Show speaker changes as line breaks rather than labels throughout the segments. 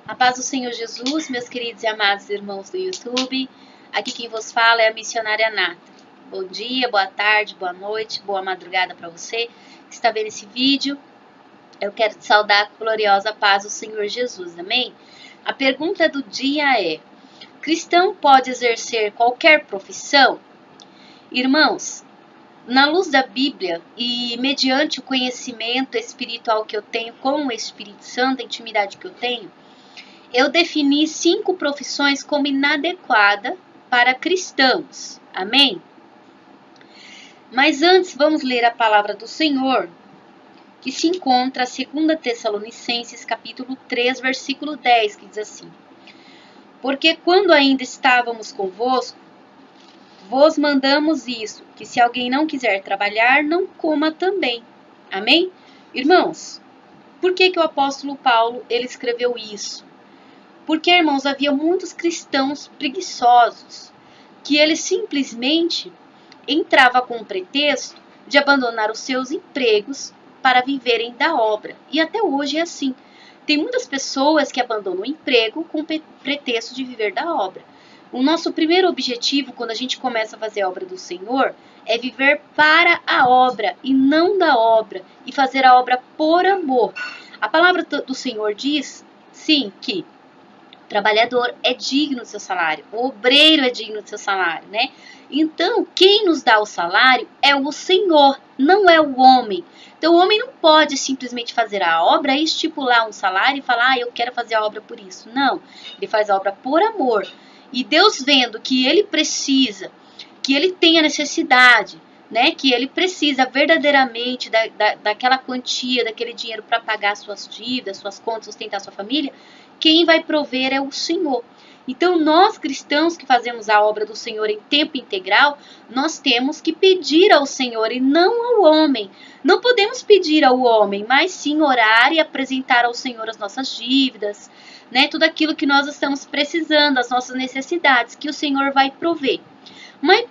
A paz do Senhor Jesus, meus queridos e amados irmãos do YouTube. Aqui quem vos fala é a missionária Nata. Bom dia, boa tarde, boa noite, boa madrugada para você que está vendo esse vídeo. Eu quero te saudar com a gloriosa paz do Senhor Jesus, amém? A pergunta do dia é: cristão pode exercer qualquer profissão? Irmãos, na luz da Bíblia e mediante o conhecimento espiritual que eu tenho com o Espírito Santo, a intimidade que eu tenho, eu defini 5 profissões como inadequada para cristãos. Amém? Mas antes, vamos ler a palavra do Senhor, que se encontra em 2 Tessalonicenses, capítulo 3, versículo 10, que diz assim: porque quando ainda estávamos convosco, vos mandamos isso, que se alguém não quiser trabalhar, não coma também. Amém? Irmãos, por que o apóstolo Paulo ele escreveu isso? Porque, irmãos, havia muitos cristãos preguiçosos, que eles simplesmente entravam com o pretexto de abandonar os seus empregos para viverem da obra. E até hoje é assim. Tem muitas pessoas que abandonam o emprego com o pretexto de viver da obra. O nosso primeiro objetivo, quando a gente começa a fazer a obra do Senhor, é viver para a obra e não da obra, e fazer a obra por amor. A palavra do Senhor diz, sim, que o trabalhador é digno do seu salário, o obreiro é digno do seu salário, né? Então, quem nos dá o salário é o Senhor, não é o homem. Então, o homem não pode simplesmente fazer a obra e estipular um salário e falar, eu quero fazer a obra por isso. Não, ele faz a obra por amor. E Deus vendo que ele precisa, que ele tem a necessidade, né? Que ele precisa verdadeiramente daquela quantia, daquele dinheiro para pagar suas dívidas, suas contas, sustentar sua família, quem vai prover é o Senhor. Então, nós cristãos que fazemos a obra do Senhor em tempo integral, nós temos que pedir ao Senhor e não ao homem. Não podemos pedir ao homem, mas sim orar e apresentar ao Senhor as nossas dívidas, né? Tudo aquilo que nós estamos precisando, as nossas necessidades, que o Senhor vai prover.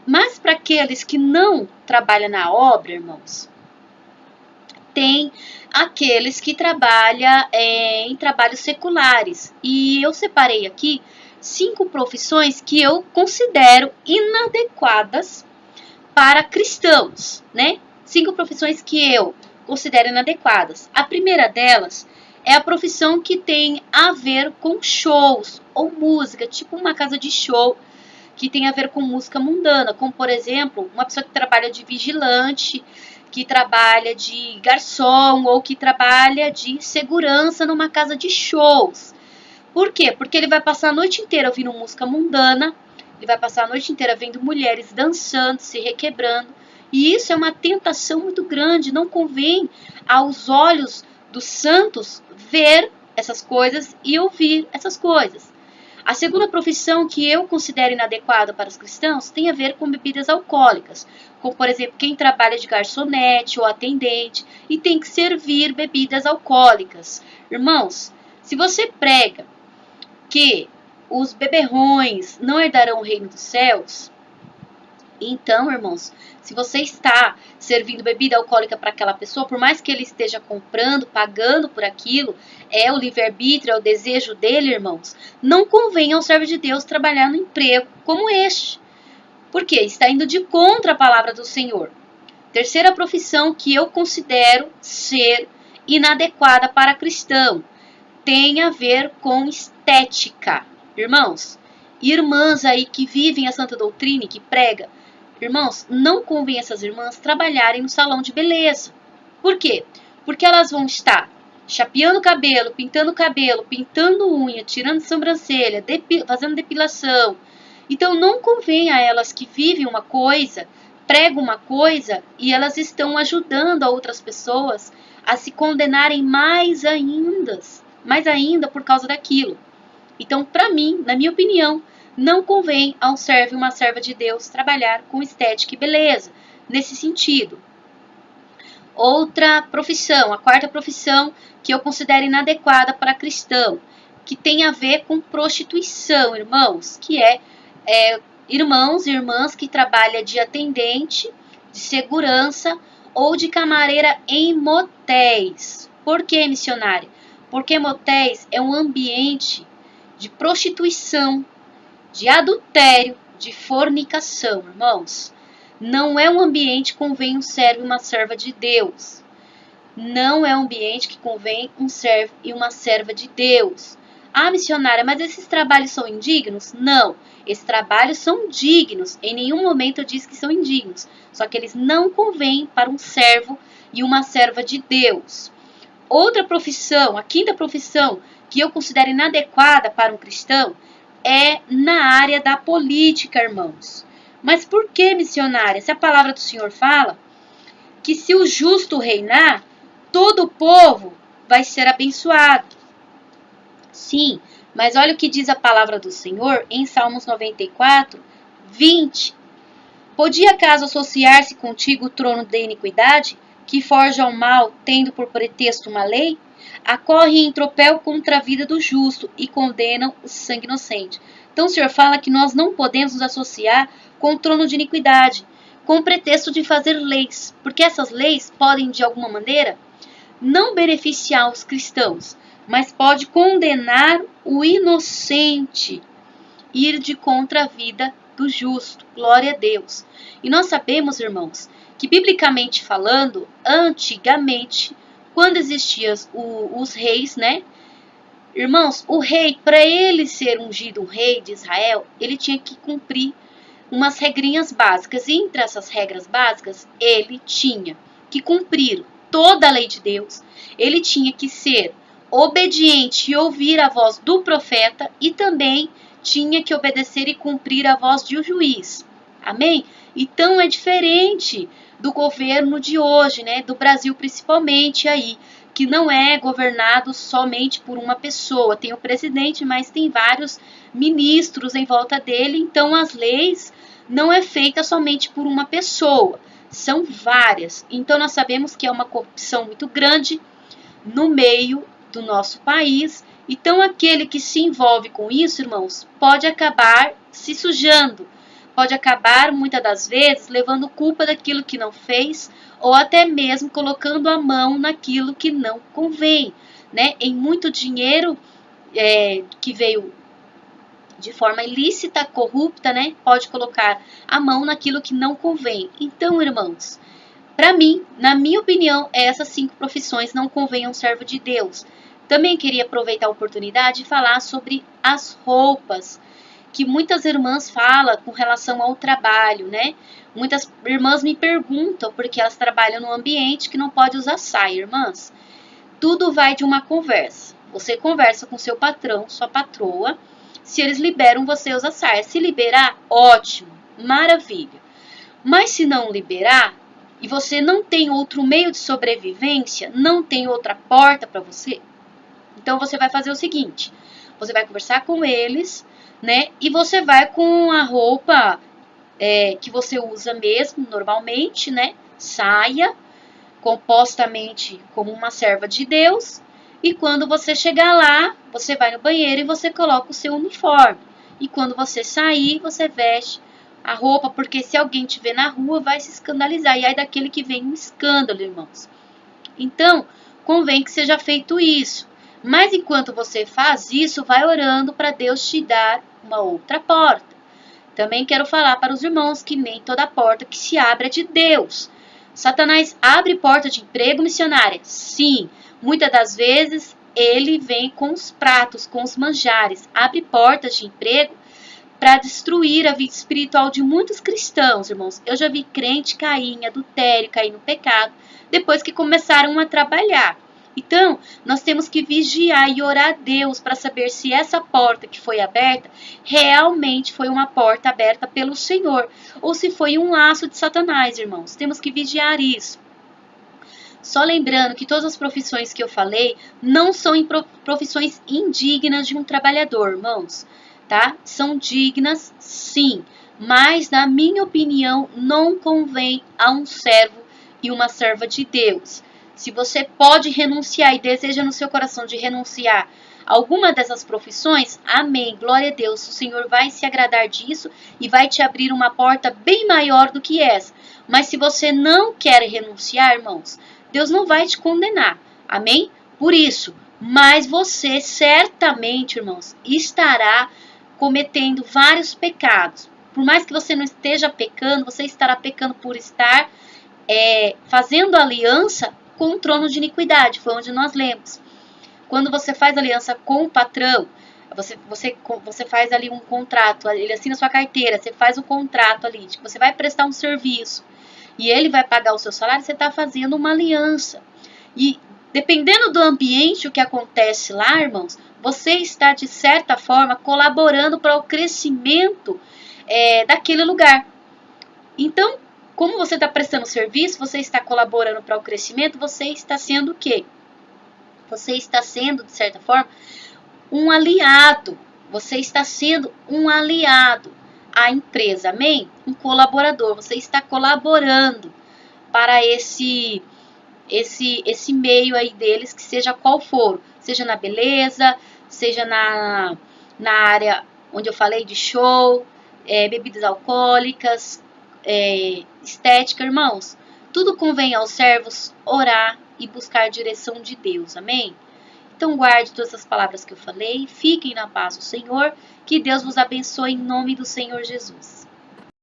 Mas para aqueles que não trabalham na obra, irmãos, tem aqueles que trabalham em trabalhos seculares. E eu separei aqui 5 profissões que eu considero inadequadas para cristãos, né? 5 profissões que eu considero inadequadas. A primeira delas é a profissão que tem a ver com shows ou música, tipo uma casa de show, que tem a ver com música mundana, como, por exemplo, uma pessoa que trabalha de vigilante, que trabalha de garçom ou que trabalha de segurança numa casa de shows. Por quê? Porque ele vai passar a noite inteira ouvindo música mundana, ele vai passar a noite inteira vendo mulheres dançando, se requebrando, e isso é uma tentação muito grande. Não convém aos olhos dos santos ver essas coisas e ouvir essas coisas. A segunda profissão que eu considero inadequada para os cristãos tem a ver com bebidas alcoólicas, como, por exemplo, quem trabalha de garçonete ou atendente e tem que servir bebidas alcoólicas. Irmãos, se você prega que os beberrões não herdarão o reino dos céus, então, irmãos, se você está servindo bebida alcoólica para aquela pessoa, por mais que ele esteja comprando, pagando por aquilo, é o livre-arbítrio, é o desejo dele, irmãos, não convém ao servo de Deus trabalhar no emprego como este. Por quê? Está indo de contra a palavra do Senhor. Terceira profissão que eu considero ser inadequada para cristão tem a ver com estética. Irmãos, irmãs aí que vivem a santa doutrina e que pregam, irmãos, não convém essas irmãs trabalharem no salão de beleza. Por quê? Porque elas vão estar chapeando o cabelo, pintando unha, tirando sobrancelha, fazendo depilação. Então não convém a elas que vivem uma coisa, pregam uma coisa e elas estão ajudando a outras pessoas a se condenarem mais ainda por causa daquilo. Então, para mim, na minha opinião, não convém a um servo e uma serva de Deus trabalhar com estética e beleza, nesse sentido. Outra profissão, a quarta profissão que eu considero inadequada para cristão, que tem a ver com prostituição, irmãos, que é irmãos e irmãs que trabalham de atendente, de segurança ou de camareira em motéis. Por que, missionária? Porque motéis é um ambiente de prostituição, de adultério, de fornicação, irmãos. Não é um ambiente que convém um servo e uma serva de Deus. Não é um ambiente que convém um servo e uma serva de Deus. Ah, missionária, mas esses trabalhos são indignos? Não, esses trabalhos são dignos. Em nenhum momento eu disse que são indignos. Só que eles não convêm para um servo e uma serva de Deus. Outra profissão, a quinta profissão que eu considero inadequada para um cristão é na área da política, irmãos. Mas por que, missionária? Se a palavra do Senhor fala que se o justo reinar, todo o povo vai ser abençoado. Sim, mas olha o que diz a palavra do Senhor em Salmos 94, 20. Podia acaso associar-se contigo o trono da iniquidade, que forja o mal, tendo por pretexto uma lei? Acorre em tropel contra a vida do justo e condenam o sangue inocente. Então o Senhor fala que nós não podemos nos associar com o trono de iniquidade, com o pretexto de fazer leis, porque essas leis podem, de alguma maneira, não beneficiar os cristãos, mas pode condenar o inocente, ir de contra a vida do justo. Glória a Deus. E nós sabemos, irmãos, que biblicamente falando, antigamente, quando existiam os reis, né? Irmãos, o rei, para ele ser ungido um rei de Israel, ele tinha que cumprir umas regrinhas básicas. E entre essas regras básicas, ele tinha que cumprir toda a lei de Deus. Ele tinha que ser obediente e ouvir a voz do profeta e também tinha que obedecer e cumprir a voz de um juiz. Amém? Então é diferente do governo de hoje, né? Do Brasil principalmente aí, que não é governado somente por uma pessoa. Tem o presidente, mas tem vários ministros em volta dele, então as leis não é feita somente por uma pessoa, são várias. Então nós sabemos que é uma corrupção muito grande no meio do nosso país. Então aquele que se envolve com isso, irmãos, pode acabar se sujando, pode acabar muitas das vezes levando culpa daquilo que não fez ou até mesmo colocando a mão naquilo que não convém, né? Em muito dinheiro que veio de forma ilícita, corrupta, né? Pode colocar a mão naquilo que não convém. Então, irmãos, para mim, na minha opinião, essas 5 profissões não convêm a um servo de Deus. Também queria aproveitar a oportunidade de falar sobre as roupas, que muitas irmãs falam com relação ao trabalho, né? Muitas irmãs me perguntam porque elas trabalham num ambiente que não pode usar saia, irmãs. Tudo vai de uma conversa. Você conversa com seu patrão, sua patroa, se eles liberam você usar saia. Se liberar, ótimo, maravilha. Mas se não liberar, e você não tem outro meio de sobrevivência, não tem outra porta para você, então você vai fazer o seguinte, você vai conversar com eles, né? E você vai com a roupa que você usa mesmo, normalmente, né? Saia, compostamente como uma serva de Deus. E quando você chegar lá, você vai no banheiro e você coloca o seu uniforme. E quando você sair, você veste a roupa, porque se alguém te ver na rua, vai se escandalizar. E aí daquele que vem um escândalo, irmãos. Então, convém que seja feito isso. Mas enquanto você faz isso, vai orando para Deus te dar uma outra porta. Também quero falar para os irmãos que nem toda porta que se abre é de Deus. Satanás abre porta de emprego, missionária? Sim. Muitas das vezes ele vem com os pratos, com os manjares. Abre portas de emprego para destruir a vida espiritual de muitos cristãos, irmãos. Eu já vi crente cair em adultério, cair no pecado, depois que começaram a trabalhar. Então, nós temos que vigiar e orar a Deus para saber se essa porta que foi aberta realmente foi uma porta aberta pelo Senhor ou se foi um laço de Satanás, irmãos. Temos que vigiar isso. Só lembrando que todas as profissões que eu falei não são profissões indignas de um trabalhador, irmãos, tá? São dignas, sim, mas na minha opinião não convém a um servo e uma serva de Deus. Se você pode renunciar e deseja no seu coração de renunciar a alguma dessas profissões, amém, glória a Deus, o Senhor vai se agradar disso e vai te abrir uma porta bem maior do que essa. Mas se você não quer renunciar, irmãos, Deus não vai te condenar, amém? Por isso, mas você certamente, irmãos, estará cometendo vários pecados. Por mais que você não esteja pecando, você estará pecando por estar fazendo aliança com o trono de iniquidade. Foi onde nós lemos. Quando você faz aliança com o patrão, você faz ali um contrato, ele assina sua carteira, você faz um contrato ali, de que você vai prestar um serviço e ele vai pagar o seu salário, você está fazendo uma aliança. E dependendo do ambiente, o que acontece lá, irmãos, você está, de certa forma, colaborando para o crescimento daquele lugar. Então, como você está prestando serviço, você está colaborando para o crescimento, você está sendo o quê? Você está sendo, de certa forma, um aliado. Você está sendo um aliado à empresa, amém? Um colaborador. Você está colaborando para esse meio aí deles, que seja qual for. Seja na beleza, seja na área onde eu falei de show, bebidas alcoólicas, estética, irmãos. Tudo convém aos servos orar e buscar a direção de Deus, amém? Então guarde todas as palavras que eu falei, fiquem na paz do Senhor, que Deus vos abençoe em nome do Senhor Jesus.